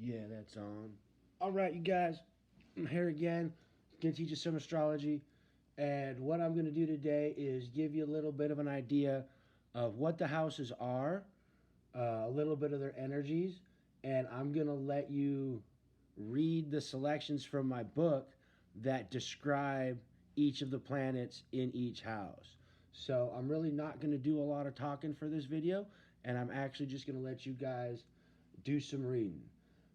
Yeah, that's on. All right, you guys, I'm here again. Gonna teach you some astrology, and what I'm gonna do today is give you a little bit of an idea of what the houses are, a little bit of their energies, and I'm gonna let you read the selections from my book that describe each of the planets in each house. So I'm really not gonna do a lot of talking for this video, and I'm actually just gonna let you guys do some reading.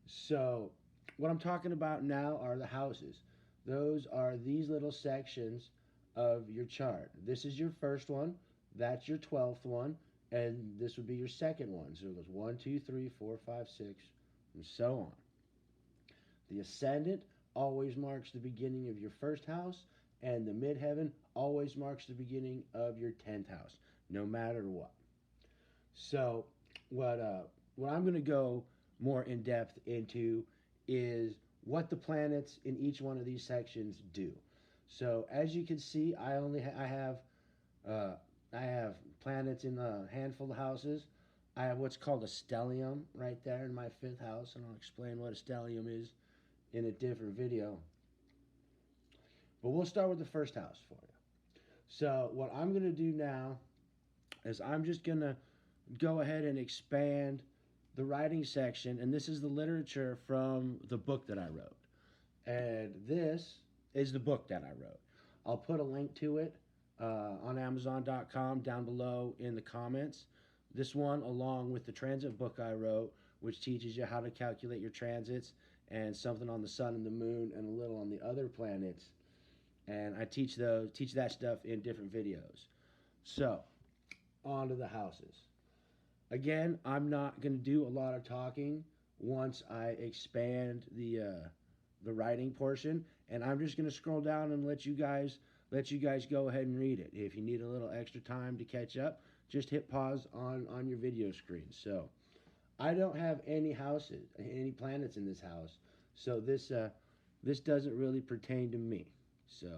So, what I'm talking about now are the houses. Those are these little sections of your chart. This is your first one, that's your 12th one, and this would be your second one. So it goes 1, 2, 3, 4, 5, 6, and so on. The ascendant always marks the beginning of your first house, and the midheaven always marks the beginning of your 10th house, no matter what. So, what I'm going to go more in depth into is what the planets in each one of these sections do. So, as you can see, uh, I have planets in a handful of houses. I have what's called a stellium right there in my fifth house, and I'll explain what a stellium is in a different video. But we'll start with the first house for you. So, what I'm going to do now is I'm just going to go ahead and expand the writing section, and this is the literature from the book that I wrote. And this is the book that I wrote. I'll put a link to it on Amazon.com down below in the comments. This one, along with the transit book I wrote, which teaches you how to calculate your transits and something on the sun and the moon and a little on the other planets. And I teach that stuff in different videos. So, on to the houses. Again, I'm not going to do a lot of talking once I expand the writing portion, and I'm just going to scroll down and let you guys go ahead and read it. If you need a little extra time to catch up, just hit pause on your video screen. So, I don't have any planets in this house, so this doesn't really pertain to me. So,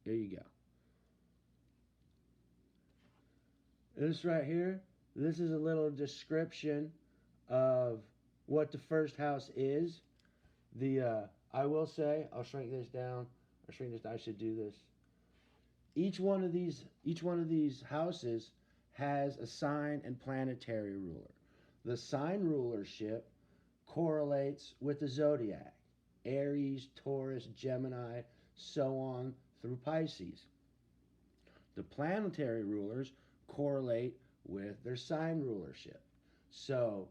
there you go. This right here, this is a little description of what the first house is. I will say, I'll shrink this down. I should do this. Each one of these houses has a sign and planetary ruler. The sign rulership correlates with the zodiac: Aries, Taurus, Gemini, so on through Pisces. The planetary rulers correlate with their sign rulership. So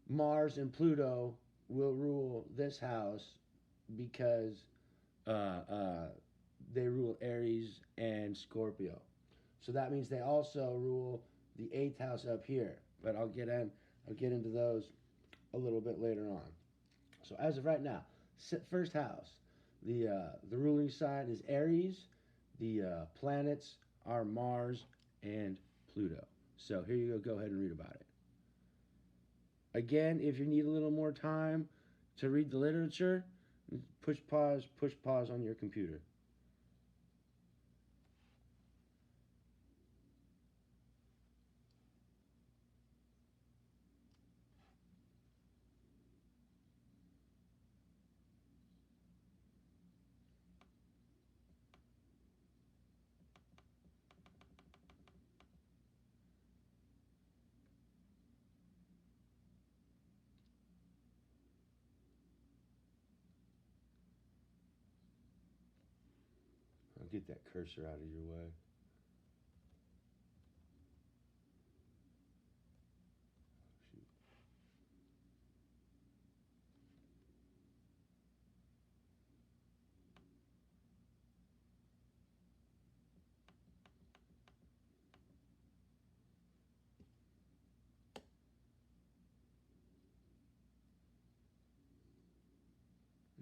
Mars and Pluto will rule this house because uh, uh, they rule Aries and Scorpio. So that means they also rule the eighth house up here. But I'll get into those a little bit later on. So as of right now, first house, the ruling sign is Aries. The planets are Mars and Pluto. So here you go. Go ahead and read about it. Again, if you need a little more time to read the literature, push pause on your computer. I'll get that cursor out of your way. Shoot.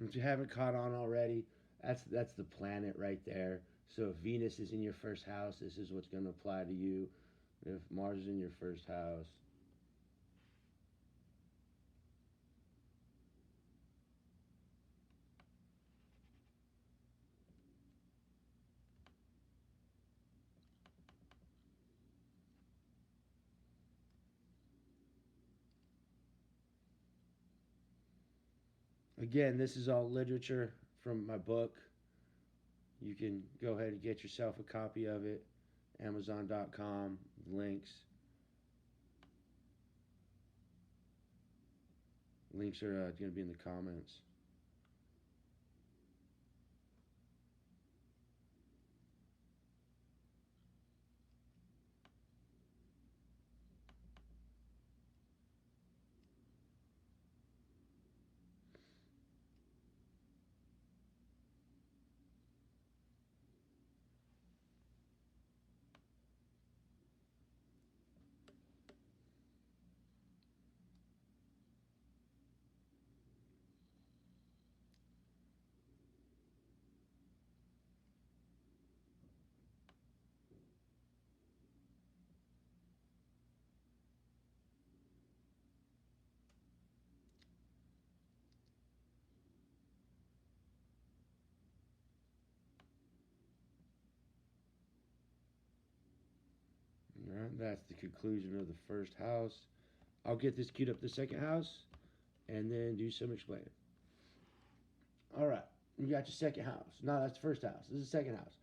If you haven't caught on already, that's the planet right there. So if Venus is in your first house, this is what's going to apply to you. If Mars is in your first house, Again, this is all literature from my book. You can go ahead and get yourself a copy of it. Amazon.com, links. Links are going to be in the comments. All right, that's the conclusion of the first house. I'll get this queued up the second house and then do some explaining. All right, you got your second house. No, that's the first house. This is the second house.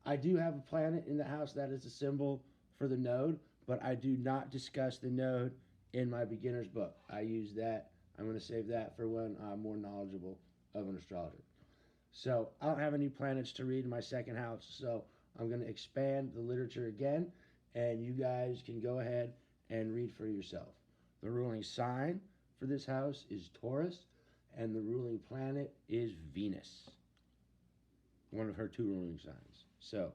I do have a planet in the house that is a symbol for the node, but I do not discuss the node in my beginner's book. I use that. I'm going to save that for when I'm more knowledgeable of an astrologer. So I don't have any planets to read in my second house, so I'm going to expand the literature again, and you guys can go ahead and read for yourself. The ruling sign for this house is Taurus, and the ruling planet is Venus, one of her two ruling signs. So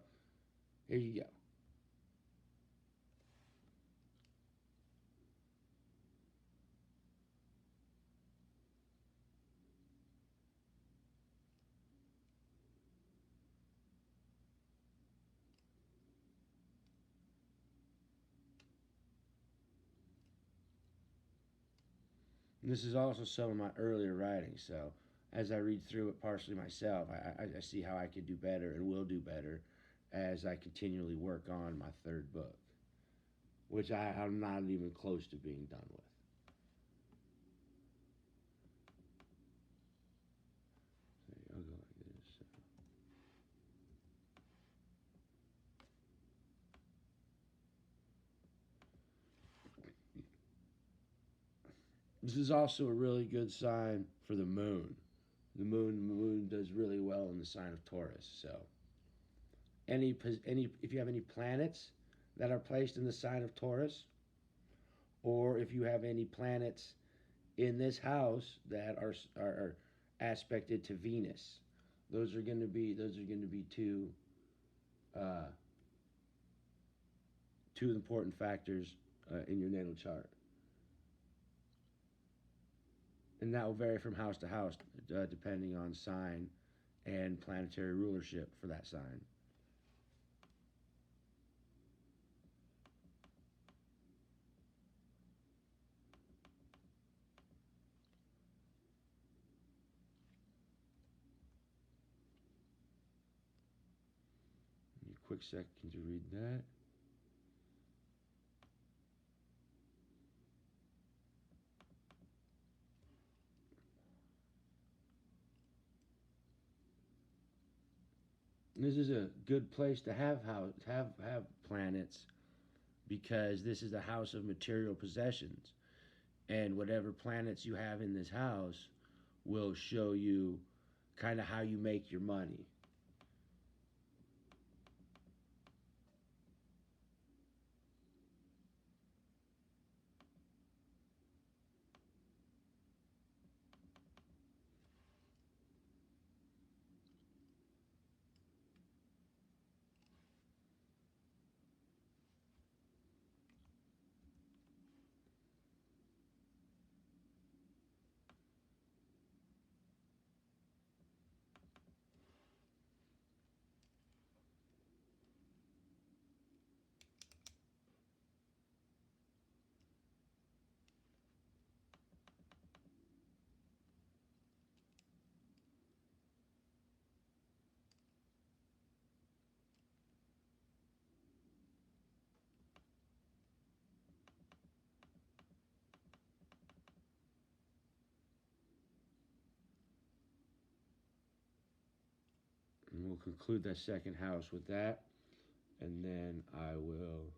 here you go. And this is also some of my earlier writings, so as I read through it partially myself, I see how I can do better and will do better as I continually work on my third book, which I'm not even close to being done with. So I'll go like this. This is also a really good sign for the moon. The moon does really well in the sign of Taurus. So any if you have any planets that are placed in the sign of Taurus, or if you have any planets in this house that are aspected to Venus, those are going to be uh, two important factors in your natal chart, and that will vary from house to house depending on sign and planetary rulership for that sign. Give me a quick second to read that. This is a good place to have planets because this is the house of material possessions, and whatever planets you have in this house will show you kind of how you make your money. we'll conclude that second house with that. And then I will,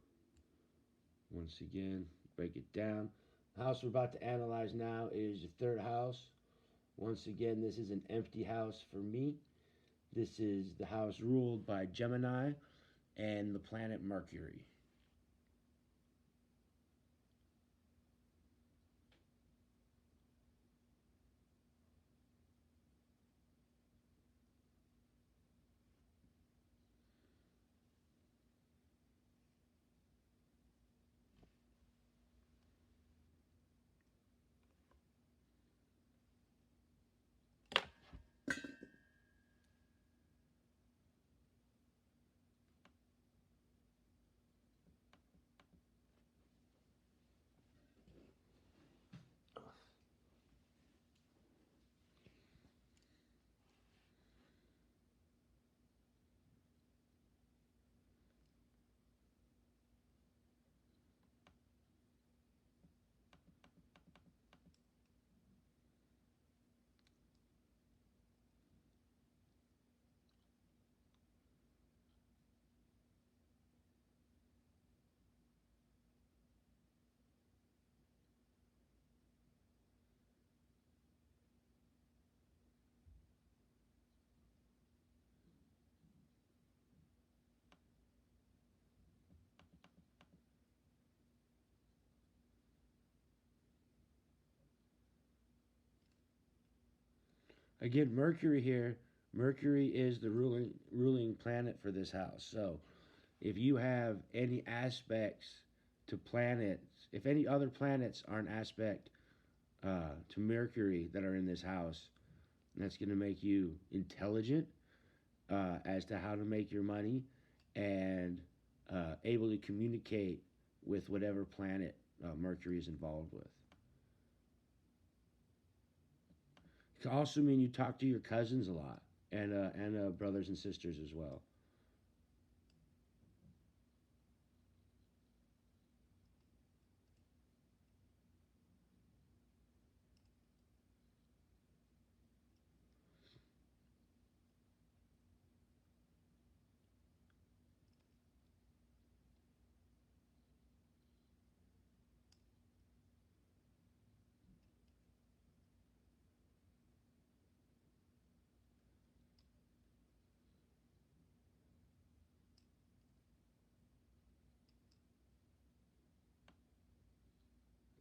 once again, break it down. The house we're about to analyze now is the third house. Once again, this is an empty house for me. This is the house ruled by Gemini and the planet Mercury. Again, Mercury here. Mercury is the ruling planet for this house. So, if you have any aspects to planets, if any other planets are an aspect to Mercury that are in this house, that's going to make you intelligent as to how to make your money and able to communicate with whatever planet Mercury is involved with. It can also mean you talk to your cousins a lot and brothers and sisters as well.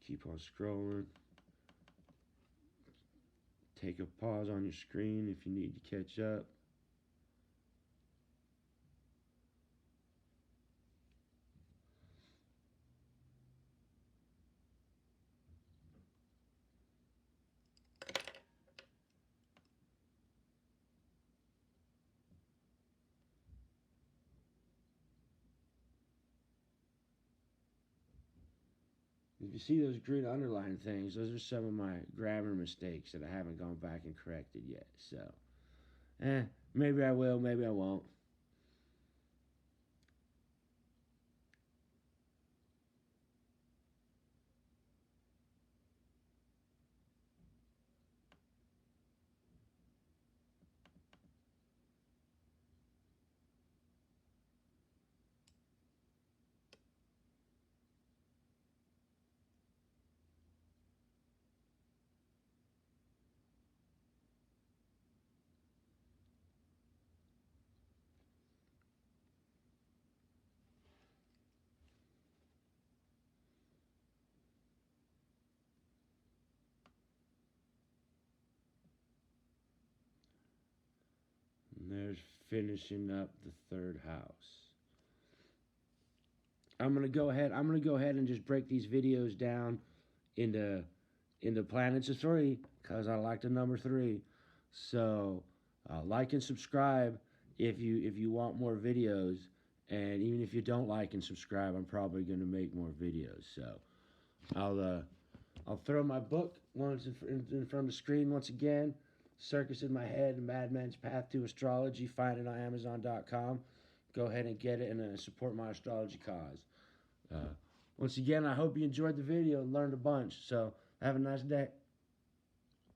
Keep on scrolling. Take a pause on your screen if you need to catch up. If you see those green underline things, those are some of my grammar mistakes that I haven't gone back and corrected yet. So, maybe I will, maybe I won't. And there's finishing up the third house. I'm gonna go ahead. I'm gonna go ahead and just break these videos down into planets of three because I like the number three. So like and subscribe if you want more videos, and even if you don't like and subscribe, I'm probably gonna make more videos. So I'll throw my book once in front of the screen once again. Circus in My Head, Madman's Path to Astrology. Find it on Amazon.com. Go ahead and get it and support my astrology cause. Uh, Once again, I hope you enjoyed the video and learned a bunch. So, have a nice day.